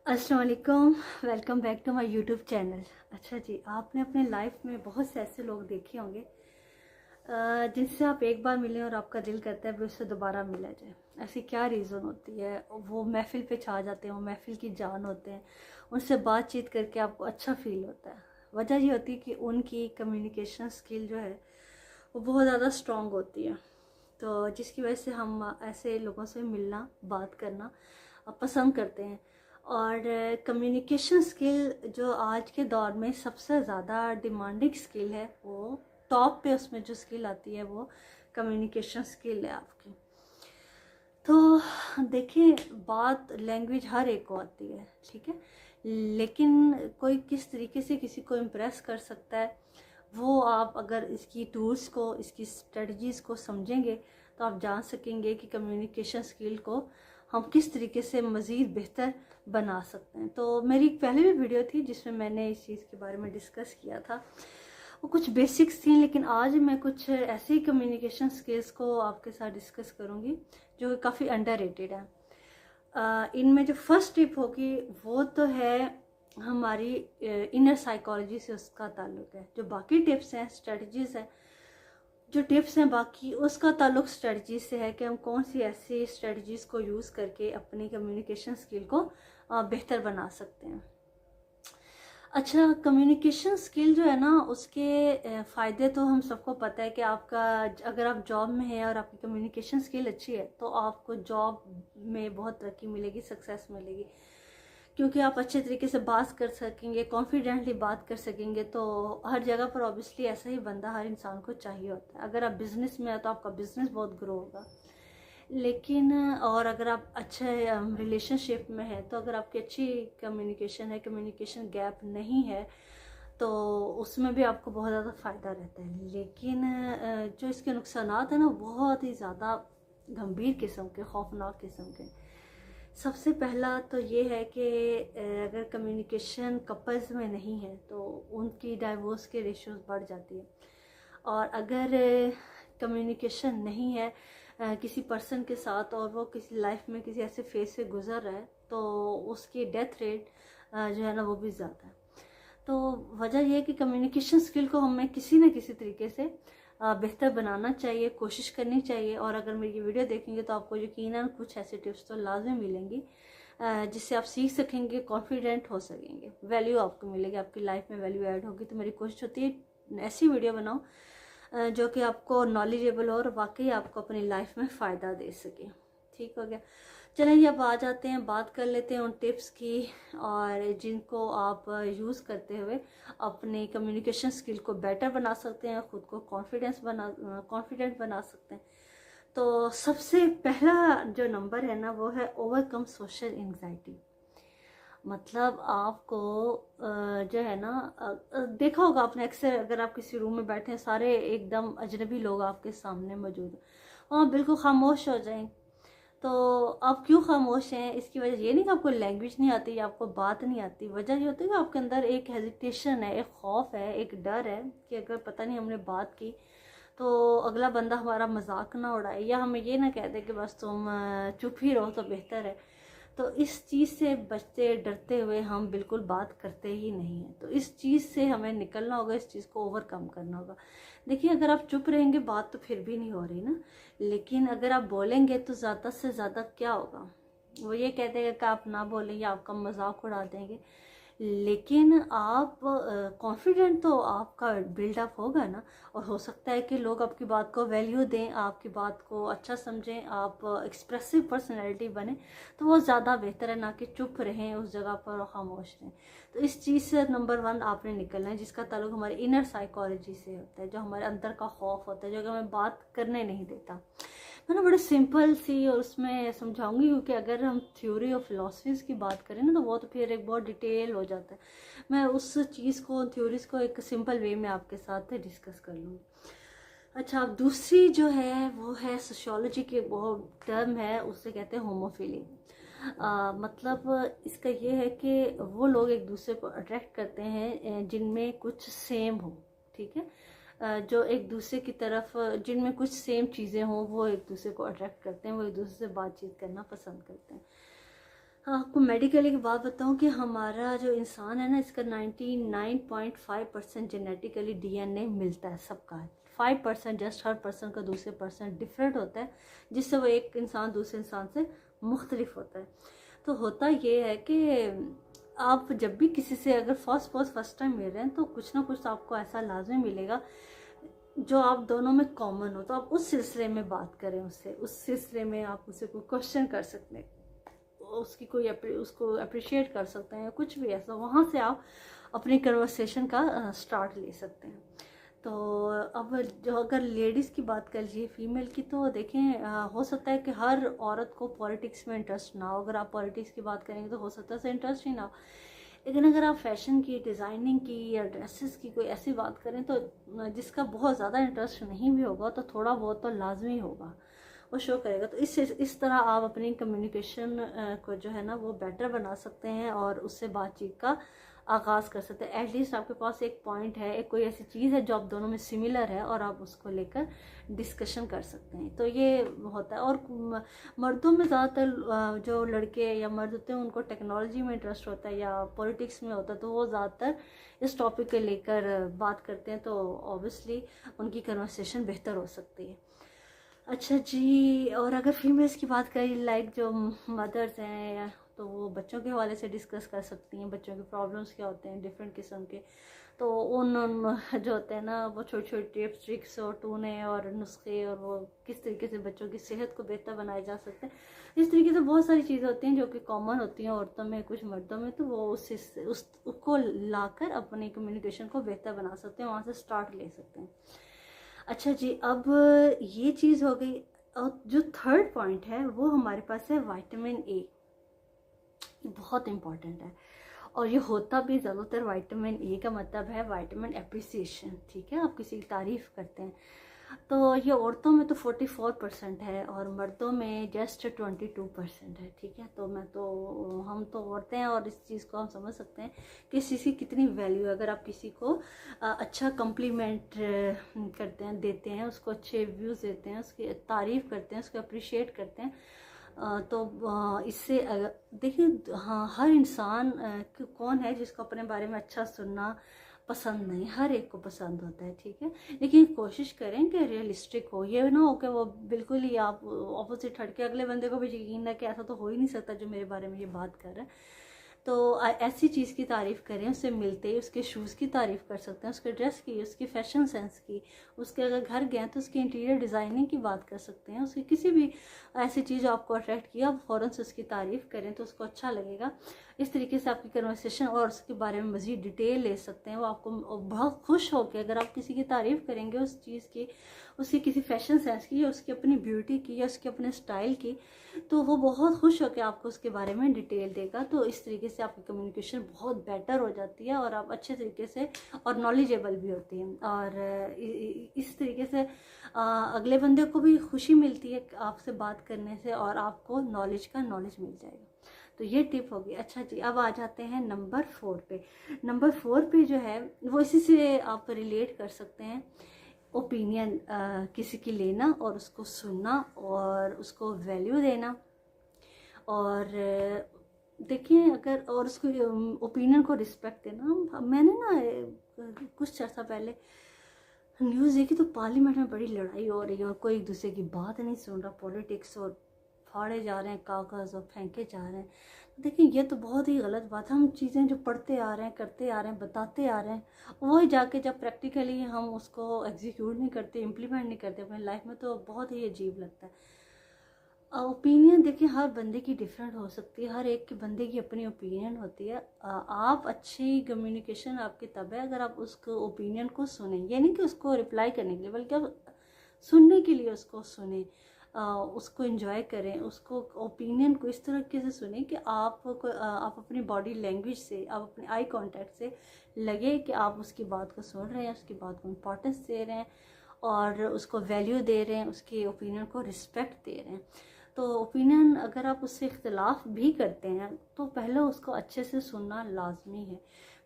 अस्सलाम वालेकुम, welcome back to my YouTube channel. अच्छा जी, आपने अपने लाइफ में बहुत से ऐसे लोग देखे होंगे जिनसे आप एक बार मिलें और आपका दिल करता है फिर उससे दोबारा मिला जाए। ऐसी क्या रीज़न होती है? वो महफिल पे छा जाते हैं, वो महफिल की जान होते हैं, उनसे बातचीत करके आपको अच्छा फील होता है। वजह ये होती है कि उनकी कम्युनिकेशन स्किल जो है वो बहुत ज़्यादा स्ट्रॉन्ग होती है, तो जिसकी वजह से हम ऐसे लोगों से मिलना, बात करना पसंद करते हैं। और कम्युनिकेशन स्किल जो आज के दौर में सबसे ज़्यादा डिमांडिंग स्किल है, वो टॉप पे उसमें जो स्किल आती है वो कम्युनिकेशन स्किल है आपकी। तो देखिए, बात लैंग्वेज हर एक को आती है, ठीक है, लेकिन कोई किस तरीके से किसी को इम्प्रेस कर सकता है, वो आप अगर इसकी टूल्स को, इसकी स्ट्रेटजीज़ को समझेंगे तो आप जान सकेंगे कि कम्युनिकेशन स्किल को हम किस तरीके से मज़ीद बेहतर बना सकते हैं। तो मेरी पहले भी वीडियो थी जिसमें मैंने इस चीज़ के बारे में डिस्कस किया था, वो कुछ बेसिक्स थी, लेकिन आज मैं कुछ ऐसे ही कम्युनिकेशन स्किल्स को आपके साथ डिस्कस करूँगी जो काफ़ी अंडररेटेड है। इनमें जो फर्स्ट टिप होगी वो तो है हमारी इनर साइकोलॉजी से उसका ताल्लुक है। जो बाकी टिप्स हैं, स्ट्रेटजीज़ हैं, जो टिप्स हैं बाकी, उसका ताल्लुक स्ट्रेटजी से है कि हम कौन सी ऐसी स्ट्रेटजीज़ को यूज़ करके अपनी कम्युनिकेशन स्किल को बेहतर बना सकते हैं। अच्छा, कम्युनिकेशन स्किल जो है ना, उसके फ़ायदे तो हम सबको पता है कि आपका अगर आप जॉब में हैं और आपकी कम्युनिकेशन स्किल अच्छी है तो आपको जॉब में बहुत तरक्की मिलेगी, सक्सेस मिलेगी, क्योंकि आप अच्छे तरीके से बात कर सकेंगे, कॉन्फिडेंटली बात कर सकेंगे। तो हर जगह पर ऑब्वियसली ऐसा ही बंदा हर इंसान को चाहिए होता है। अगर आप बिज़नेस में है तो आपका बिज़नेस बहुत ग्रो होगा, लेकिन और अगर आप अच्छे रिलेशनशिप में है तो अगर आपकी अच्छी कम्युनिकेशन है, कम्युनिकेशन गैप नहीं है, तो उसमें भी आपको बहुत ज़्यादा फ़ायदा रहता है। लेकिन जो इसके नुकसानात हैं ना, बहुत ही ज़्यादा गंभीर किस्म के, खौफनाक किस्म के। सबसे पहला तो ये है कि अगर कम्युनिकेशन कपल्स में नहीं है तो उनकी डाइवोर्स के रेशियोज बढ़ जाती है। और अगर कम्युनिकेशन नहीं है किसी पर्सन के साथ और वो किसी लाइफ में किसी ऐसे फेज से गुजर रहा है, तो उसकी डेथ रेट जो है ना वो भी ज़्यादा है। तो वजह यह है कि कम्युनिकेशन स्किल को हमें किसी न किसी तरीके से बेहतर बनाना चाहिए, कोशिश करनी चाहिए। और अगर मेरी वीडियो देखेंगे तो आपको यकीनन कुछ ऐसे टिप्स तो लाजमी मिलेंगी जिससे आप सीख सकेंगे, कॉन्फिडेंट हो सकेंगे, वैल्यू आपको मिलेगी, आपकी लाइफ में वैल्यू ऐड होगी। तो मेरी कोशिश होती है ऐसी वीडियो बनाऊं जो कि आपको नॉलेजेबल हो और वाकई आपको अपनी लाइफ में फ़ायदा दे सके। ठीक हो गया, चलिए अब आ जाते हैं, बात कर लेते हैं उन टिप्स की और जिनको आप यूज़ करते हुए अपनी कम्युनिकेशन स्किल को बेटर बना सकते हैं, ख़ुद को कॉन्फिडेंट बना सकते हैं। तो सबसे पहला जो नंबर है ना वो है ओवरकम सोशल एंग्जाइटी। मतलब आपको जो है ना, देखा होगा आपने अक्सर, अगर आप किसी रूम में बैठे हैं, सारे एकदम अजनबी लोग आपके सामने मौजूद हैं, वहाँ बिल्कुल खामोश हो जाएं। तो आप क्यों खामोश हैं? इसकी वजह ये नहीं कि आपको लैंग्वेज नहीं आती या आपको बात नहीं आती। वजह ये होती है कि आपके अंदर एक हेजिटेशन है, एक खौफ है, एक डर है कि अगर पता नहीं हमने बात की तो अगला बंदा हमारा मजाक ना उड़ाए या हमें ये ना कह दे कि बस तुम चुप ही रहो तो बेहतर है। तो इस चीज़ से बचते डरते हुए हम बिल्कुल बात करते ही नहीं हैं। तो इस चीज़ से हमें निकलना होगा, इस चीज़ को ओवरकम करना होगा। देखिए, अगर आप चुप रहेंगे बात तो फिर भी नहीं हो रही ना, लेकिन अगर आप बोलेंगे तो ज़्यादा से ज़्यादा क्या होगा, वो ये कह देगा कि आप ना बोलें या आपका मजाक उड़ा देंगे। लेकिन आप कॉन्फिडेंट तो आपका बिल्डअप होगा ना, और हो सकता है कि लोग आपकी बात को वैल्यू दें, आपकी बात को अच्छा समझें, आप एक्सप्रेसिव पर्सनैलिटी बने, तो वो ज़्यादा बेहतर है ना कि चुप रहें उस जगह पर और खामोश रहें। तो इस चीज़ से नंबर 1 आपने निकलना है, जिसका ताल्लुक हमारे इनर साइकोलॉजी से होता है, जो हमारे अंदर का खौफ होता है, जो कि हमें बात करने नहीं देता। मैं ना बड़े सिंपल सी और उसमें समझाऊंगी, क्योंकि अगर हम थ्योरी और फिलोसफीज़ की बात करें ना तो वो तो फिर एक बहुत डिटेल हो जाता है। मैं उस चीज़ को, थ्योरीज को एक सिंपल वे में आपके साथ डिस्कस कर लूँगी। अच्छा, अब दूसरी जो है वो है सोशियोलॉजी की, वो टर्म है, उससे कहते हैं होमोफिली। मतलब इसका ये है कि वो लोग एक दूसरे को अट्रैक्ट करते हैं जिनमें कुछ सेम हो, ठीक है, जो एक दूसरे की तरफ, जिनमें कुछ सेम चीज़ें हों, वो एक दूसरे को अट्रैक्ट करते हैं, वो एक दूसरे से बातचीत करना पसंद करते हैं। हाँ, आपको मेडिकली की बात बताऊं कि हमारा जो इंसान है ना, इसका 99.5% जेनेटिकली डीएनए मिलता है सबका। 5% जस्ट हर पर्सन का दूसरे पर्सन डिफरेंट होता है, जिससे वो एक इंसान दूसरे इंसान से मुख्तलिफ होता है। तो होता ये है कि आप जब भी किसी से अगर फर्स्ट टाइम मिल रहे हैं, तो कुछ ना कुछ तो आपको ऐसा लाजमी मिलेगा जो आप दोनों में कॉमन हो। तो आप उस सिलसिले में बात करें उससे, उस सिलसिले में आप उससे कोई क्वेश्चन कर सकते हैं, उसकी कोई उसको अप्रिशिएट कर सकते हैं, या कुछ भी ऐसा, वहाँ से आप अपनी कन्वर्सेशन का स्टार्ट ले सकते हैं। तो अब जो अगर लेडीज़ की बात कर लीजिए, फीमेल की, तो देखें हो सकता है कि हर औरत को पॉलिटिक्स में इंटरेस्ट ना हो। अगर आप पॉलिटिक्स की बात करेंगे तो हो सकता है उसे इंटरेस्ट ही ना हो। लेकिन अगर आप फैशन की, डिज़ाइनिंग की या ड्रेसेस की कोई ऐसी बात करें, तो जिसका बहुत ज़्यादा इंटरेस्ट नहीं भी होगा तो थोड़ा बहुत तो लाजमी होगा, वो शो करेगा। तो इस तरह आप अपनी कम्युनिकेशन को जो है ना वो बेटर बना सकते हैं और उससे बातचीत का आगाज़ कर सकते हैं। एटलीस्ट आपके पास एक पॉइंट है, एक कोई ऐसी चीज़ है जो आप दोनों में सिमिलर है और आप उसको लेकर डिस्कशन कर सकते हैं। तो ये होता है। और मर्दों में ज़्यादातर जो लड़के या मर्द होते हैं उनको टेक्नोलॉजी में इंटरेस्ट होता है या पॉलिटिक्स में होता है, तो वो ज़्यादातर इस टॉपिक को लेकर बात करते हैं। तो ऑब्वियसली उनकी कन्वर्सेशन बेहतर हो सकती है। अच्छा जी, और अगर फीमेल्स की बात करें, लाइक जो मदर्स हैं, तो वो बच्चों के हवाले से डिस्कस कर सकती हैं, बच्चों के प्रॉब्लम्स क्या होते हैं डिफरेंट किस्म के। तो उन जो होते हैं ना, वो छोटे छोटे टिप्स, ट्रिक्स और टूने और नुस्खे, और वो किस तरीके से बच्चों की सेहत को बेहतर बनाया जा सकता है, इस तरीके से बहुत सारी चीज़ें होती हैं जो कि कॉमन होती हैं औरतों में, कुछ मर्दों में। तो वो उसको लाकर अपनी कम्युनिकेशन को बेहतर बना सकते हैं, वहाँ से स्टार्ट ले सकते हैं। अच्छा जी, अब ये चीज़ हो गई। और जो थर्ड पॉइंट है वो हमारे पास है विटामिन ए। ये बहुत इम्पॉर्टेंट है, और ये होता भी ज़्यादातर विटामिन ए का मतलब है विटामिन एप्रिसिएशन। ठीक है, आप किसी की तारीफ़ करते हैं। तो ये औरतों में तो 44% है और मर्दों में जस्ट 22% है। ठीक है, तो हम तो औरतें हैं और इस चीज़ को हम समझ सकते हैं कि इस चीज़ की कितनी वैल्यू है। अगर आप किसी को अच्छा कम्प्लीमेंट करते हैं, देते हैं, उसको अच्छे व्यूज़ देते हैं, उसकी तारीफ़ करते हैं, उसको अप्रिशिएट करते हैं, तो इससे देखिए, हाँ, हर इंसान कौन है जिसको अपने बारे में अच्छा सुनना पसंद नहीं, हर एक को पसंद होता है। ठीक है, लेकिन कोशिश करें कि रियलिस्टिक हो, ये ना हो कि वो बिल्कुल ही आप ऑपोजिट हट के अगले बंदे को भी यकीन है कि ऐसा तो हो ही नहीं सकता जो मेरे बारे में ये बात कर रहा है। तो ऐसी चीज़ की तारीफ़ करें, उससे मिलते ही उसके शूज़ की तारीफ़ कर सकते हैं, उसके ड्रेस की, उसकी फ़ैशन सेंस की, उसके अगर घर गए तो उसकी इंटीरियर डिज़ाइनिंग की बात कर सकते हैं, उसकी किसी भी ऐसी चीज़ आपको अट्रैक्ट किया, आप फ़ौरन से उसकी तारीफ़ करें तो उसको अच्छा लगेगा। इस तरीके से आपकी कन्वर्सेशन और उसके बारे में मज़ीद डिटेल ले सकते हैं। वो आपको बहुत खुश होकर, अगर आप किसी की तारीफ़ करेंगे उस चीज़ की, उसकी किसी फ़ैशन सेंस की, या उसकी अपनी ब्यूटी की, या उसके अपने स्टाइल की, तो वो बहुत खुश होकर आपको उसके बारे में डिटेल देगा। तो इस तरीके से आपकी कम्युनिकेशन बहुत बेटर हो जाती है और आप अच्छे तरीके से और नॉलेजेबल भी होती हैं। और इस तरीके से अगले बंदे को भी खुशी मिलती है आपसे बात करने से, और आपको नॉलेज मिल जाएगा। तो ये टिप होगी। अच्छा जी, अब आ जाते हैं नंबर 4 पे। नंबर 4 पे जो है वो इसी से आप रिलेट कर सकते हैं। ओपिनियन किसी की लेना और उसको सुनना और उसको वैल्यू देना। और देखिए, अगर और उसको ओपिनियन को रिस्पेक्ट देना। मैंने ना कुछ अर्सा पहले न्यूज़ देखी, तो पार्लियामेंट में बड़ी लड़ाई हो रही है और कोई एक दूसरे की बात नहीं सुन रहा, पॉलिटिक्स, और फाड़े जा रहे हैं कागज़ और फेंके जा रहे हैं। देखिए, ये तो बहुत ही गलत बात है। हम चीज़ें जो पढ़ते आ रहे हैं, करते आ रहे हैं, बताते आ रहे हैं, वही जाके जब प्रैक्टिकली हम उसको एग्जीक्यूट नहीं करते, इम्प्लीमेंट नहीं करते अपनी लाइफ में, तो बहुत ही अजीब लगता है। ओपिनियन देखिए, हर बंदे की डिफरेंट हो सकती है, हर एक के बंदे की अपनी ओपिनियन होती है। आप अच्छी कम्युनिकेशन आपकी तब है अगर आप उसको ओपिनियन को सुने, ये नहीं कि उसको रिप्लाई करने के लिए, बल्कि आप सुनने के लिए उसको सुने, उसको एंजॉय करें, उसको ओपिनियन को इस तरीके से सुने कि आप अपनी बॉडी लैंग्वेज से, आप अपने आई कांटेक्ट से लगे कि आप उसकी बात को सुन रहे हैं, उसकी बात को इम्पोर्टेंस दे रहे हैं और उसको वैल्यू दे रहे हैं, उसके ओपिनियन को रिस्पेक्ट दे रहे हैं। तो ओपिनियन अगर आप उससे इख्तिलाफ भी करते हैं तो पहले उसको अच्छे से सुनना लाजमी है,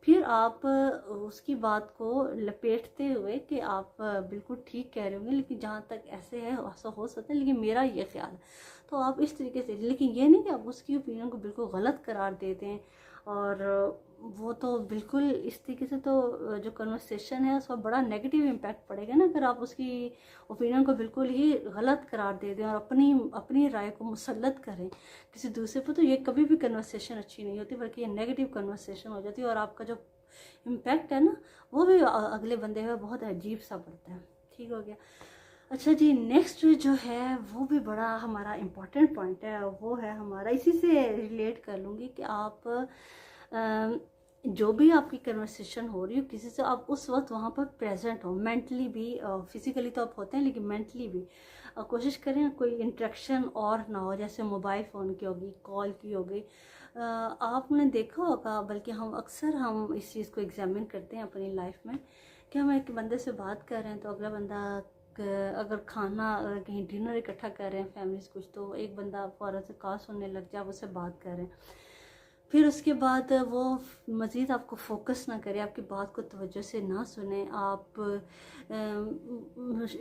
फिर आप उसकी बात को लपेटते हुए कि आप बिल्कुल ठीक कह रहे होंगे, लेकिन जहाँ तक ऐसे है ऐसा हो सकता है, लेकिन मेरा ये ख्याल है, तो आप इस तरीके से, लेकिन ये नहीं कि आप उसकी ओपिनियन को बिल्कुल गलत करार दे दें, और वो तो बिल्कुल इस तरीके से तो जो कन्वर्सेशन है उसका बड़ा नेगेटिव इम्पैक्ट पड़ेगा ना, अगर आप उसकी ओपिनियन को बिल्कुल ही गलत करार दे दें और अपनी अपनी राय को मुसल्लत करें किसी दूसरे पर, तो ये कभी भी कन्वर्सेशन अच्छी नहीं होती, बल्कि ये नेगेटिव कन्वर्सेशन हो जाती है और आपका जो इम्पैक्ट है ना वो भी अगले बंदे में बहुत अजीब सा पड़ता है। ठीक हो गया। अच्छा जी, नेक्स्ट जो है वो भी बड़ा हमारा इम्पॉर्टेंट पॉइंट है, वो है हमारा, इसी से रिलेट कर लूँगी कि आप जो भी आपकी कन्वर्सेशन हो रही हो किसी से, आप उस वक्त वहाँ पर प्रेजेंट हो, मेंटली भी, फिजिकली तो आप होते हैं लेकिन मेंटली भी कोशिश करें कोई इंटरेक्शन और ना हो, जैसे मोबाइल फ़ोन की होगी, कॉल की हो गई। आपने देखा होगा, बल्कि हम इस चीज़ को एग्जामिन करते हैं अपनी लाइफ में कि हम एक बंदे से बात कर रहे हैं तो अगला बंदा अगर खाना कहीं डिनर इकट्ठा कर रहे हैं फैमिलीज कुछ, तो एक बंदा फ़ौरन से कॉल सुनने लग जाए, आप उससे बात कर रहे हैं, फिर उसके बाद वो मज़ीद आपको फोकस ना करे, आपकी बात को तवज्जो से ना सुने, आप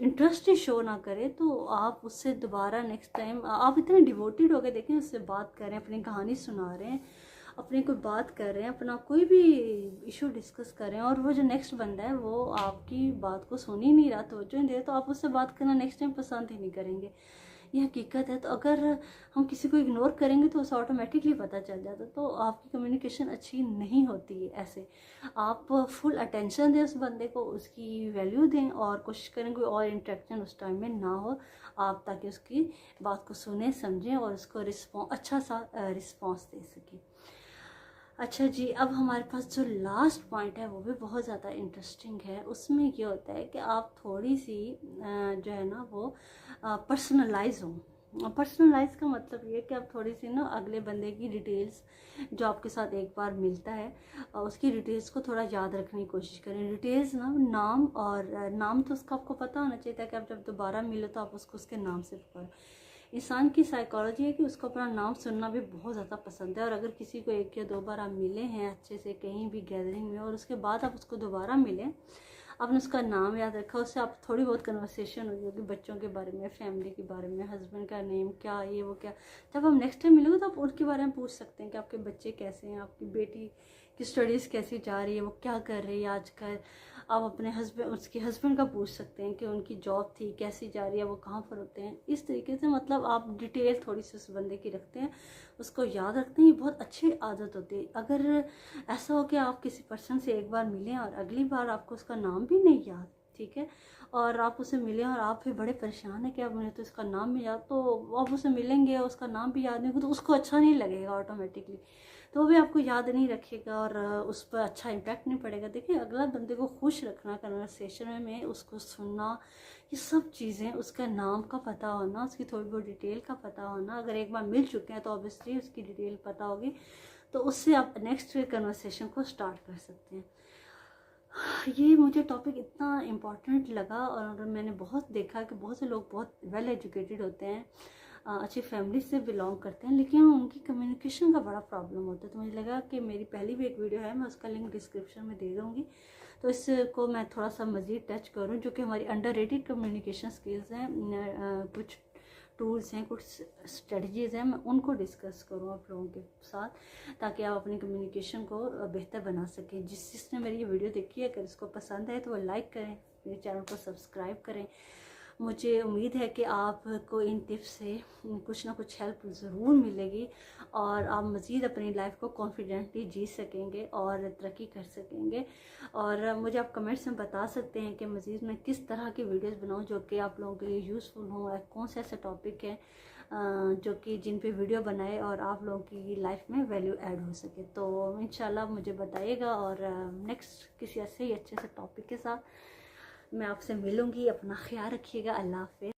इंटरेस्ट ही शो ना करें, तो आप उससे दोबारा नेक्स्ट टाइम आप इतने डिवोटेड हो गए, देखें उससे बात कर रहे हैं, अपनी कहानी सुना रहे हैं, अपनी कोई बात कर रहे हैं, अपना कोई भी इशू डिस्कस कर रहे हैं, और वो जो नेक्स्ट बंदा है वो आपकी बात को सुन ही नहीं रहा, तवज्जो नहीं दे रहा, तो आप उससे बात करना नेक्स्ट टाइम पसंद ही नहीं करेंगे। ये हकीकत है। तो अगर हम किसी को इग्नोर करेंगे तो उसे ऑटोमेटिकली पता चल जाता है, तो आपकी कम्युनिकेशन अच्छी नहीं होती है। ऐसे आप फुल अटेंशन दें उस बंदे को, उसकी वैल्यू दें और कोशिश करें कोई और इंटरेक्शन उस टाइम में ना हो आप, ताकि उसकी बात को सुने समझें और उसको अच्छा सा रिस्पॉन्स दे सकें। अच्छा जी, अब हमारे पास जो लास्ट पॉइंट है वो भी बहुत ज़्यादा इंटरेस्टिंग है। उसमें ये होता है कि आप थोड़ी सी जो है ना वो पर्सनलाइज हो। पर्सनलाइज का मतलब ये कि आप थोड़ी सी ना अगले बंदे की डिटेल्स जो आपके साथ एक बार मिलता है उसकी डिटेल्स को थोड़ा याद रखने की कोशिश करें। डिटेल्स ना, नाम, और नाम तो उसका आपको पता होना चाहिए ताकि आप जब दोबारा मिलो तो आप उसको उसके नाम से पुकारो। इंसान की साइकोलॉजी है कि उसको अपना नाम सुनना भी बहुत ज़्यादा पसंद है, और अगर किसी को एक या दो बार आप मिले हैं अच्छे से कहीं भी गैदरिंग में और उसके बाद आप उसको दोबारा मिलें, आपने उसका नाम याद रखा, उससे आप थोड़ी बहुत कन्वर्सेशन हुई होगी बच्चों के बारे में, फैमिली के बारे में, हस्बैंड का नेम क्या, ये वो क्या, जब हम नेक्स्ट टाइम मिलोगे तो आप उनके बारे में पूछ सकते हैं कि आपके बच्चे कैसे हैं, आपकी बेटी की स्टडीज़ कैसी जा रही है, वो क्या कर रही है आजकल। आप अपने उसके हस्बैंड का पूछ सकते हैं कि उनकी जॉब थी कैसी जा रही है, वो कहाँ पर होते हैं। इस तरीके से मतलब आप डिटेल थोड़ी सी उस बंदे की रखते हैं, उसको याद रखते हैं। ये बहुत अच्छी आदत होती है। अगर ऐसा हो कि आप किसी पर्सन से एक बार मिलें और अगली बार आपको उसका नाम भी नहीं याद, ठीक है, और आप उसे मिले और आप फिर बड़े परेशान है कि अब मुझे तो इसका नाम भी याद, तो आप उसे मिलेंगे उसका नाम भी याद नहीं होगा तो उसको अच्छा नहीं लगेगा ऑटोमेटिकली, तो वो भी आपको याद नहीं रखेगा और उस पर अच्छा इम्पैक्ट नहीं पड़ेगा। देखिए, अगला बंदे को खुश रखना कन्वर्सेशन में उसको सुनना, ये सब चीज़ें, उसका नाम का पता होना, उसकी थोड़ी बहुत डिटेल का पता होना, अगर एक बार मिल चुके हैं तो ऑब्वियसली उसकी डिटेल पता होगी, तो उससे आप नेक्स्ट कन्वर्सेशन को स्टार्ट कर सकते हैं। ये मुझे टॉपिक इतना इम्पॉर्टेंट लगा और मैंने बहुत देखा कि बहुत से लोग बहुत वेल एजुकेटेड होते हैं, अच्छी फैमिली से बिलोंग करते हैं, लेकिन उनकी कम्युनिकेशन का बड़ा प्रॉब्लम होता है। तो मुझे लगा कि मेरी पहली भी एक वीडियो है, मैं उसका लिंक डिस्क्रिप्शन में दे दूँगी, तो इसको मैं थोड़ा सा मज़ीद टच करूँ, जो कि हमारी अंडररेटेड कम्युनिकेशन स्किल्स हैं, कुछ टूल्स हैं, कुछ स्ट्रेटजीज़ हैं, मैं उनको डिस्कस करूँ आप लोगों के साथ, ताकि आप अपनी कम्युनिकेशन को बेहतर बना सकें। जिसने मेरी ये वीडियो देखी है, अगर इसको पसंद है तो वो लाइक करें, मेरे चैनल को सब्सक्राइब करें। मुझे उम्मीद है कि आपको इन टिप्स से कुछ ना कुछ हेल्प ज़रूर मिलेगी और आप मज़ीद अपनी लाइफ को कॉन्फिडेंटली जी सकेंगे और तरक्की कर सकेंगे। और मुझे आप कमेंट्स में बता सकते हैं कि मज़ीद मैं किस तरह की वीडियोस बनाऊं जो कि आप लोगों के लिए यूज़फुल हों, कौन से ऐसे टॉपिक हैं जो कि जिन पे वीडियो बनाए और आप लोगों की लाइफ में वैल्यू ऐड हो सके। तो इंशाल्लाह मुझे बताइएगा और नेक्स्ट किसी ऐसे ही अच्छे से टॉपिक के साथ मैं आपसे मिलूँगी। अपना ख्याल रखिएगा। अल्लाह हाफ़िज़।